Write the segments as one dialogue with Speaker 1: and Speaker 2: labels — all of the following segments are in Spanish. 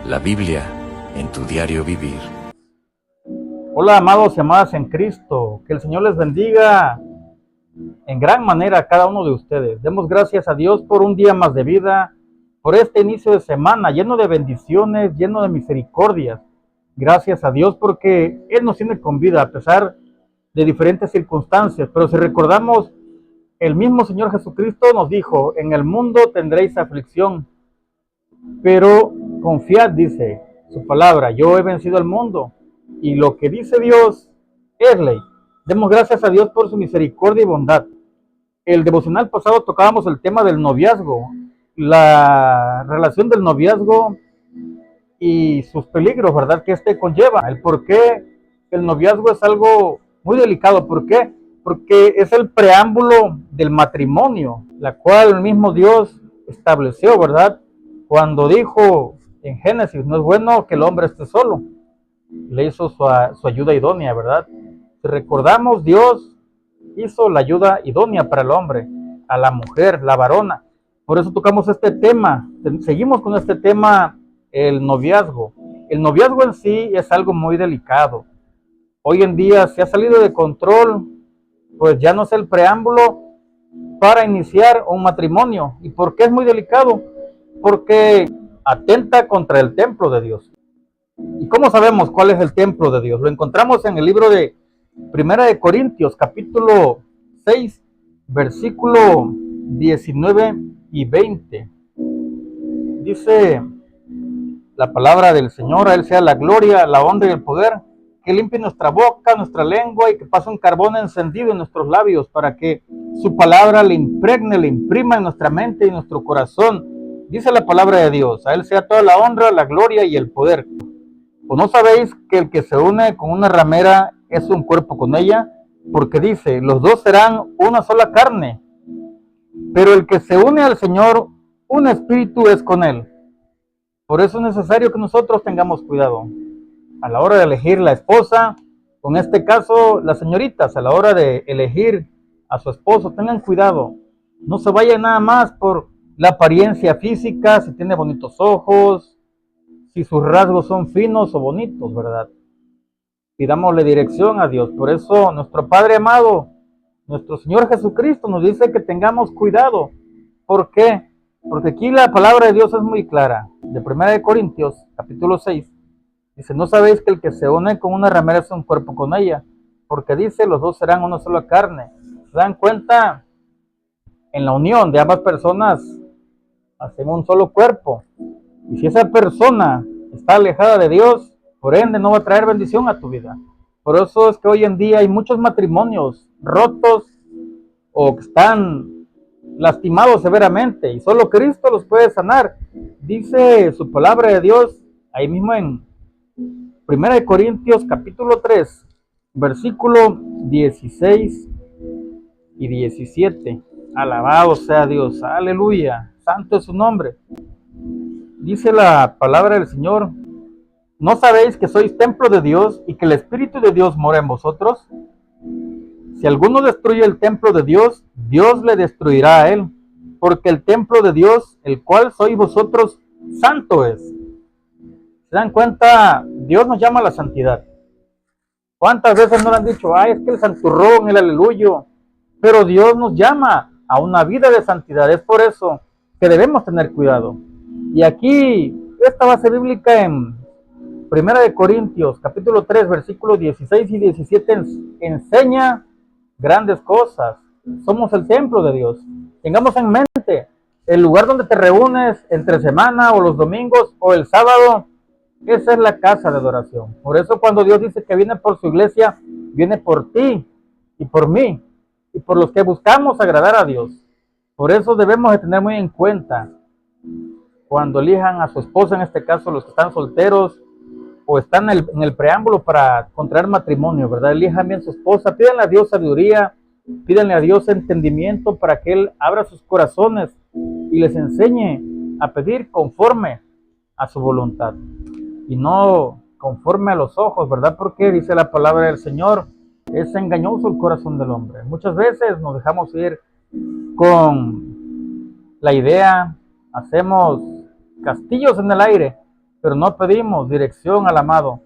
Speaker 1: La Biblia en tu diario vivir.
Speaker 2: Hola, amados y amadas en Cristo, que el Señor les bendiga en gran manera a cada uno de ustedes. Demos gracias a Dios por un día más de vida, por este inicio de semana lleno de bendiciones, lleno de misericordias. Gracias a Dios porque Él nos tiene con vida a pesar de diferentes circunstancias. Pero si recordamos, el mismo Señor Jesucristo nos dijo: en el mundo tendréis aflicción, pero confiad, dice su palabra, yo he vencido al mundo. Y lo que dice Dios es ley. Demos gracias a Dios por su misericordia y bondad. El devocional pasado tocábamos el tema del noviazgo, la relación del noviazgo y sus peligros, ¿verdad? Que este conlleva, el por qué el noviazgo es algo muy delicado. ¿Por qué? Porque es el preámbulo del matrimonio, la cual el mismo Dios estableció, ¿verdad? Cuando dijo en Génesis: no es bueno que el hombre esté solo. Le hizo su ayuda idónea, ¿verdad? Si recordamos, Dios hizo la ayuda idónea para el hombre, a la mujer, la varona. Por eso tocamos este tema, seguimos con este tema, el noviazgo. El noviazgo en sí es algo muy delicado. Hoy en día se ha salido de control, pues ya no es el preámbulo para iniciar un matrimonio. ¿Y por qué es muy delicado? Porque atenta contra el templo de Dios. ¿Y cómo sabemos cuál es el templo de Dios? Lo encontramos en el libro de Primera de Corintios, capítulo 6, versículo 19 y 20. Dice la palabra del Señor: a Él sea la gloria, la honra y el poder, que limpie nuestra boca, nuestra lengua, y que pase un carbón encendido en nuestros labios, para que su palabra le impregne, le imprima en nuestra mente y en nuestro corazón. Dice la palabra de Dios: a Él sea toda la honra, la gloria y el poder. ¿O no sabéis que el que se une con una ramera es un cuerpo con ella? Porque dice: los dos serán una sola carne. Pero el que se une al Señor, un espíritu es con él. Por eso es necesario que nosotros tengamos cuidado a la hora de elegir la esposa. Con este caso, las señoritas, a la hora de elegir a su esposo, tengan cuidado. No se vayan nada más por la apariencia física, si tiene bonitos ojos, si sus rasgos son finos o bonitos, ¿verdad? Pidámosle dirección a Dios. Por eso nuestro Padre amado, nuestro Señor Jesucristo, nos dice que tengamos cuidado. ¿Por qué? Porque aquí la palabra de Dios es muy clara. De Primera de Corintios, capítulo 6, dice: ¿no sabéis que el que se une con una ramera es un cuerpo con ella? Porque dice: los dos serán una sola carne. ¿Se dan cuenta? En la unión de ambas personas hacen un solo cuerpo. Y si esa persona está alejada de Dios, por ende no va a traer bendición a tu vida. Por eso es que hoy en día hay muchos matrimonios rotos o que están lastimados severamente, y solo Cristo los puede sanar. Dice su palabra de Dios ahí mismo en Primera de Corintios capítulo 3, versículo 16 y 17. Alabado sea Dios, aleluya, santo es su nombre. Dice la palabra del Señor: ¿no sabéis que sois templo de Dios y que el Espíritu de Dios mora en vosotros? Si alguno destruye el templo de Dios, Dios le destruirá a él, porque el templo de Dios, el cual sois vosotros, santo es. ¿Se dan cuenta? Dios nos llama a la santidad. ¿Cuántas veces nos han dicho: ay, es que el santurrón, el aleluyo? Pero Dios nos llama a una vida de santidad. Es por eso que debemos tener cuidado. Y aquí, esta base bíblica en Primera de Corintios, capítulo 3, versículos 16 y 17, enseña grandes cosas. Somos el templo de Dios. Tengamos en mente, el lugar donde te reúnes entre semana o los domingos o el sábado, esa es la casa de adoración. Por eso cuando Dios dice que viene por su iglesia, viene por ti y por mí y por los que buscamos agradar a Dios. Por eso debemos de tener muy en cuenta cuando elijan a su esposa, en este caso los que están solteros o están en el preámbulo para contraer matrimonio, ¿verdad? Elijan bien a su esposa, pídanle a Dios sabiduría, pídanle a Dios entendimiento para que Él abra sus corazones y les enseñe a pedir conforme a su voluntad y no conforme a los ojos, ¿verdad? Porque dice la palabra del Señor: es engañoso el corazón del hombre. Muchas veces nos dejamos ir con la idea, hacemos castillos en el aire pero no pedimos dirección al amado.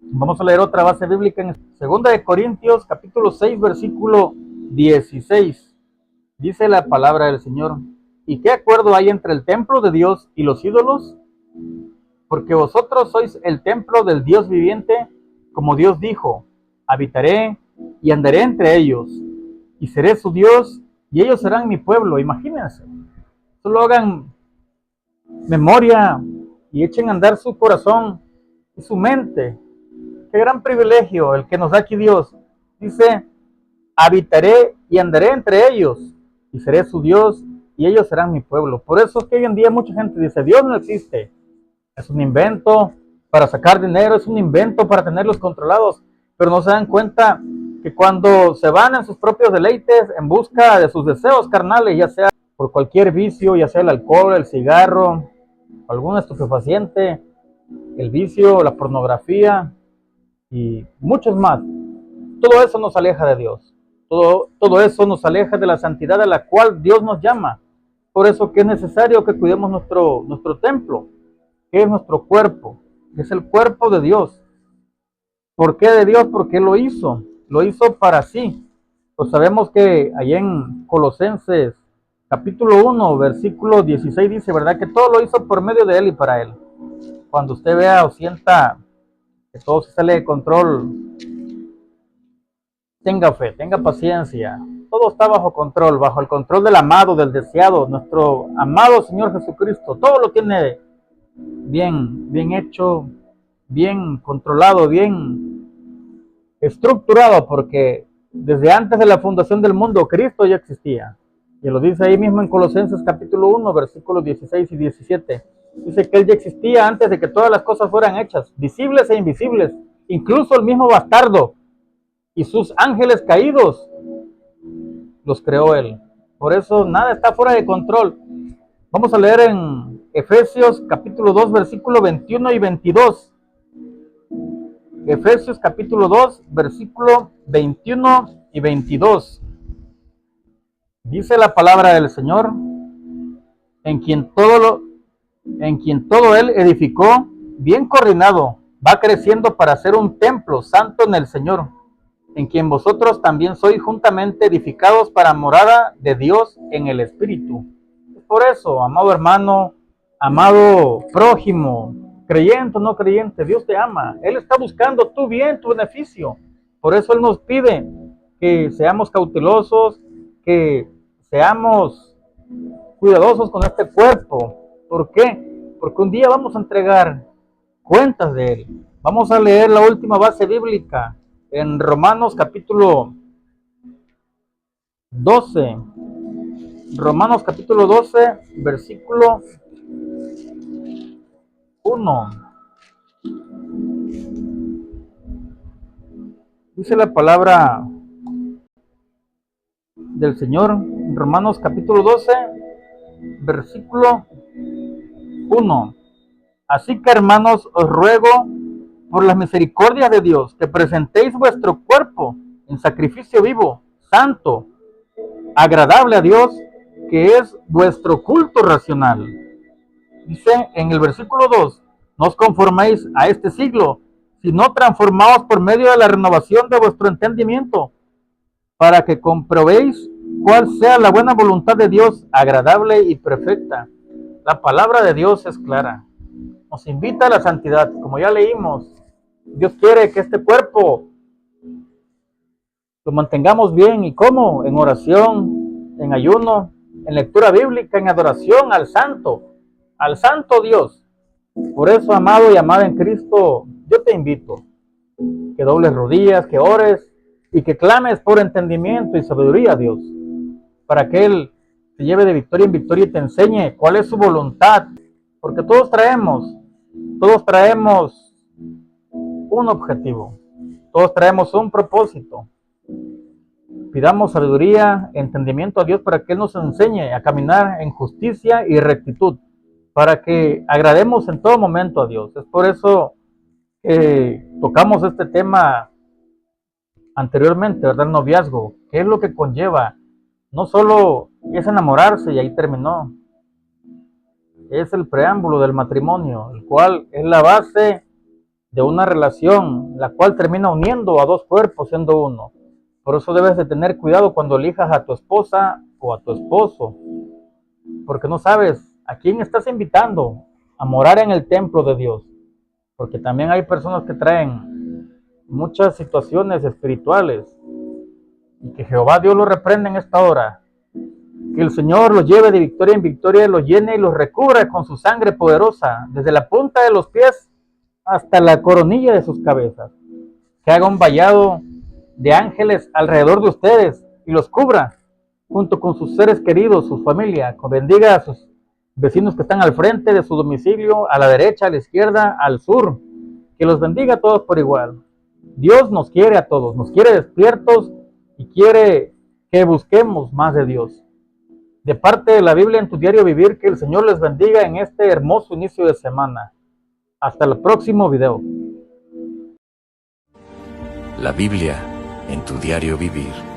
Speaker 2: Vamos a leer otra base bíblica en 2 capítulo 6, versículo 16. Dice la palabra del Señor: ¿y qué acuerdo hay entre el templo de Dios y los ídolos? Porque vosotros sois el templo del Dios viviente, como Dios dijo: habitaré y andaré entre ellos, y seré su Dios, y ellos serán mi pueblo. Imagínense, solo hagan memoria y echen a andar su corazón y su mente. Qué gran privilegio el que nos da aquí Dios. Dice: habitaré y andaré entre ellos, y seré su Dios, y ellos serán mi pueblo. Por eso es que hoy en día mucha gente dice: Dios no existe. Es un invento para sacar dinero, es un invento para tenerlos controlados, pero no se dan cuenta que cuando se van en sus propios deleites en busca de sus deseos carnales, ya sea por cualquier vicio, ya sea el alcohol, el cigarro, algún estupefaciente, el vicio, la pornografía y muchos más, todo eso nos aleja de Dios. Todo eso nos aleja de la santidad a la cual Dios nos llama. Por eso que es necesario que cuidemos nuestro templo, que es nuestro cuerpo, que es el cuerpo de Dios. ¿Por qué de Dios? Porque Él lo hizo para sí. Pues sabemos que allá en Colosenses capítulo 1, versículo 16 dice, ¿verdad? Que todo lo hizo por medio de Él y para Él. Cuando usted vea o sienta que todo se sale de control, tenga fe, tenga paciencia. Todo está bajo control, bajo el control del amado, del deseado, nuestro amado Señor Jesucristo. Todo lo tiene bien hecho, bien controlado, bien estructurado, porque desde antes de la fundación del mundo Cristo ya existía. Y lo dice ahí mismo en Colosenses capítulo 1, versículos 16 y 17. Dice que Él ya existía antes de que todas las cosas fueran hechas, visibles e invisibles, incluso el mismo bastardo y sus ángeles caídos los creó Él. Por eso nada está fuera de control. Vamos a leer en Efesios capítulo 2, versículo 21 y 22. Efesios capítulo 2, versículo 21 y 22. Dice la palabra del Señor: en quien todo Él edificó, bien coordinado, va creciendo para ser un templo santo en el Señor, en quien vosotros también sois juntamente edificados para morada de Dios en el Espíritu. Por eso, amado hermano, amado prójimo, creyente o no creyente, Dios te ama. Él está buscando tu bien, tu beneficio. Por eso Él nos pide que seamos cautelosos, que seamos cuidadosos con este cuerpo. ¿Por qué? Porque un día vamos a entregar cuentas de Él. Vamos a leer la última base bíblica en Romanos capítulo 12. Romanos capítulo 12, versículo 1. Dice la palabra del Señor, Romanos capítulo 12, versículo 1. Así que, hermanos, os ruego por las misericordias de Dios que presentéis vuestro cuerpo en sacrificio vivo, santo, agradable a Dios, que es vuestro culto racional. Dice en el versículo 2, no os conforméis a este siglo, sino transformaos por medio de la renovación de vuestro entendimiento, para que comprobéis cuál sea la buena voluntad de Dios, agradable y perfecta. La palabra de Dios es clara. Nos invita a la santidad, como ya leímos. Dios quiere que este cuerpo lo mantengamos bien. ¿Y cómo? En oración, en ayuno, en lectura bíblica, en adoración al santo Dios. Por eso, amado y amada en Cristo, yo te invito que dobles rodillas, que ores y que clames por entendimiento y sabiduría a Dios, para que Él te lleve de victoria en victoria y te enseñe cuál es su voluntad, porque todos traemos un objetivo, todos traemos un propósito. Pidamos sabiduría, entendimiento a Dios para que Él nos enseñe a caminar en justicia y rectitud, para que agrademos en todo momento a Dios. Es por eso que tocamos este tema anteriormente, ¿verdad? El noviazgo, ¿qué es lo que conlleva? No solo es enamorarse y ahí terminó. es el preámbulo del matrimonio, el cual es la base de una relación, la cual termina uniendo a dos cuerpos siendo uno. Por eso debes de tener cuidado cuando elijas a tu esposa o a tu esposo, porque no sabes a quién estás invitando a morar en el templo de Dios, porque también hay personas que traen muchas situaciones espirituales y que Jehová Dios los reprende en esta hora. Que el Señor los lleve de victoria en victoria, los llene y los recubra con su sangre poderosa, desde la punta de los pies hasta la coronilla de sus cabezas. Que haga un vallado de ángeles alrededor de ustedes y los cubra junto con sus seres queridos, su familia. Que bendiga a sus vecinos que están al frente de su domicilio, a la derecha, a la izquierda, al sur. Que los bendiga a todos por igual. Dios nos quiere a todos, nos quiere despiertos y quiere que busquemos más de Dios. De parte de la Biblia en tu diario vivir, que el Señor les bendiga en este hermoso inicio de semana. Hasta el próximo video.
Speaker 1: La Biblia en tu diario vivir.